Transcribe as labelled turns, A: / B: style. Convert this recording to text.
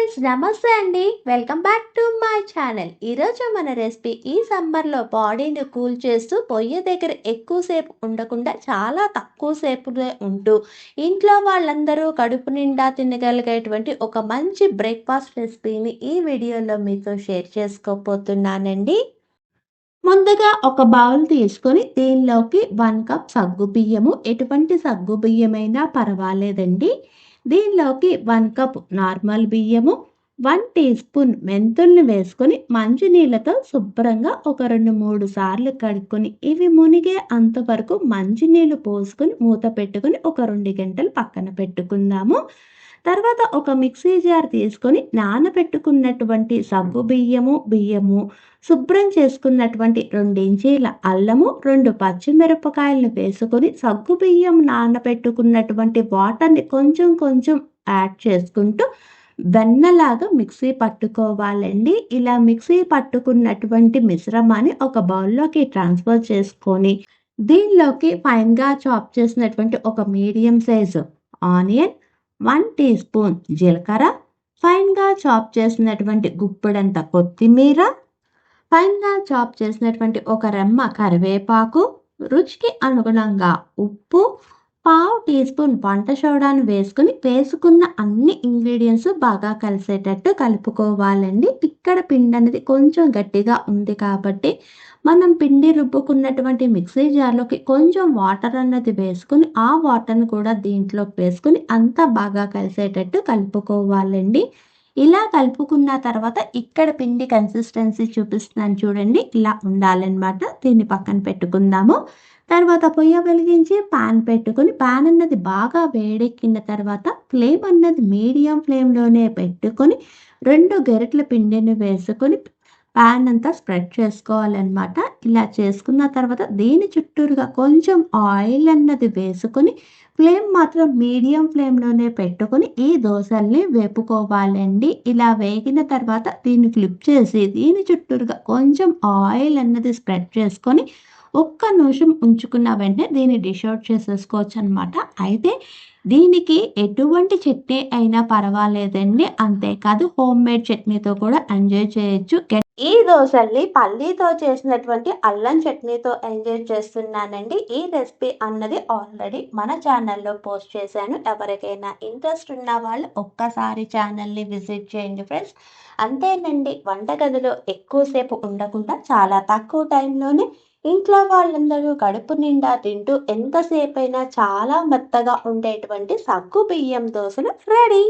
A: Friends, నమస్తే అండి. Welcome back to my channel. ఈరోజు మన రెసిపీ ఈ సమ్మర్లో బాడీని కూల్ చేస్తూ పొయ్యి దగ్గర ఎక్కువసేపు ఉండకుండా చాలా తక్కువ సేపులో ఉంటూ ఇంట్లో వాళ్ళందరూ కడుపు నిండా తినగలిగేటువంటి ఒక మంచి బ్రేక్ఫాస్ట్ రెసిపీని ఈ వీడియోలో మీతో షేర్ చేసుకోబోతున్నానండి. ముందుగా ఒక బౌల్ తీసుకొని దీనిలోకి 1 కప్ సగ్గుబియ్యము, ఎటువంటి సగ్గుబియ్యమైనా పర్వాలేదండి. దీనిలోకి 1 కప్ నార్మల్ బియ్యము, 1 టీ స్పూన్ మెంతుల్ని వేసుకొని మంచినీళ్ళతో శుభ్రంగా ఒక 2-3 సార్లు కడుక్కొని ఇవి మునిగే అంతవరకు మంచినీళ్ళు పోసుకొని మూత పెట్టుకొని ఒక 2 గంటలు పక్కన పెట్టుకుందాము. తర్వాత ఒక మిక్సీ జార్ తీసుకొని నానబెట్టుకున్నటువంటి బియ్యము, శుభ్రం చేసుకున్నటువంటి 2 ఇంచీల అల్లము, 2 పచ్చిమిరపకాయలను వేసుకొని సగ్గుబియ్యం నానబెట్టుకున్నటువంటి వాటర్ని కొంచెం కొంచెం యాడ్ చేసుకుంటూ వెన్నలాగా మిక్సీ పట్టుకోవాలండి. ఇలా మిక్సీ పట్టుకున్నటువంటి మిశ్రమాన్ని ఒక బౌల్లోకి ట్రాన్స్ఫర్ చేసుకొని దీనిలోకి ఫైన్గా చాప్ చేసినటువంటి ఒక medium size onion, 1 teaspoon జీలకర్ర, ఫైన్గా చాప్ చేసినటువంటి గుప్పెడంత కొత్తిమీర, ఫైన్గా చాప్ చేసినటువంటి ఒక రెమ్మ కరివేపాకు, రుచికి అనుగుణంగా ఉప్పు, పావు టీ స్పూన్ వంట సోడాను వేసుకున్న అన్ని ఇంగ్రీడియంట్స్ బాగా కలిసేటట్టు కలుపుకోవాలండి. ఇక్కడ పిండి అనేది కొంచెం గట్టిగా ఉంది కాబట్టి మనం పిండి రుబ్బుకున్నటువంటి మిక్సీ జార్లోకి కొంచెం వాటర్ అన్నది వేసుకుని ఆ వాటర్ని కూడా దీంట్లోకి వేసుకుని అంతా బాగా కలిసేటట్టు కలుపుకోవాలండి. ఇలా కలుపుకున్న తర్వాత ఇక్కడ పిండి కన్సిస్టెన్సీ చూపిస్తున్నాను చూడండి, ఇలా ఉండాలన్నమాట. దీన్ని పక్కన పెట్టుకుందాము. తర్వాత పొయ్యి వెలిగించి పాన్ పెట్టుకొని పాన్ అన్నది బాగా వేడెక్కిన తర్వాత ఫ్లేమ్ అన్నది మీడియం ఫ్లేమ్లోనే పెట్టుకొని 2 గరిటెల పిండిని వేసుకొని పాన్ అంతా స్ప్రెడ్ చేసుకోవాలన్నమాట. ఇలా చేసుకున్న తర్వాత దీని చుట్టూరుగా కొంచెం ఆయిల్ అన్నది వేసుకొని ఫ్లేమ్ మాత్రం మీడియం ఫ్లేమ్లోనే పెట్టుకొని ఈ దోసల్ని వేపుకోవాలండి. ఇలా వేగిన తర్వాత దీన్ని ఫ్లిప్ చేసి దీని చుట్టూరుగా కొంచెం ఆయిల్ అన్నది స్ప్రెడ్ చేసుకొని ఒక్క నిమిషం ఉంచుకున్న వెంటనే దీన్ని డిష్ అవుట్ చేసేసుకోవచ్చు అనమాట. అయితే దీనికి ఎటువంటి చట్నీ అయినా పర్వాలేదండి. అంతేకాదు హోమ్ మేడ్ చట్నీతో కూడా ఎంజాయ్ చేయొచ్చు. ఈ దోశల్ని పల్లీతో చేసినటువంటి అల్లం చట్నీతో ఎంజాయ్ చేస్తున్నానండి. ఈ రెసిపీ అన్నది ఆల్రెడీ మన ఛానల్లో పోస్ట్ చేశాను. ఎవరికైనా ఇంట్రెస్ట్ ఉన్న వాళ్ళు ఒక్కసారి ఛానల్ని విజిట్ చేయండి ఫ్రెండ్స్. అంతేనండి, వంటగదిలో ఎక్కువసేపు ఉండకుండా చాలా తక్కువ టైంలోనే ఇంట్లో వాళ్ళందరూ కడుపు నిండా తింటూ ఎంతసేపైనా చాలా మెత్తగా ఉండేటువంటి సగ్గు బియ్యం దోశలు రెడీ.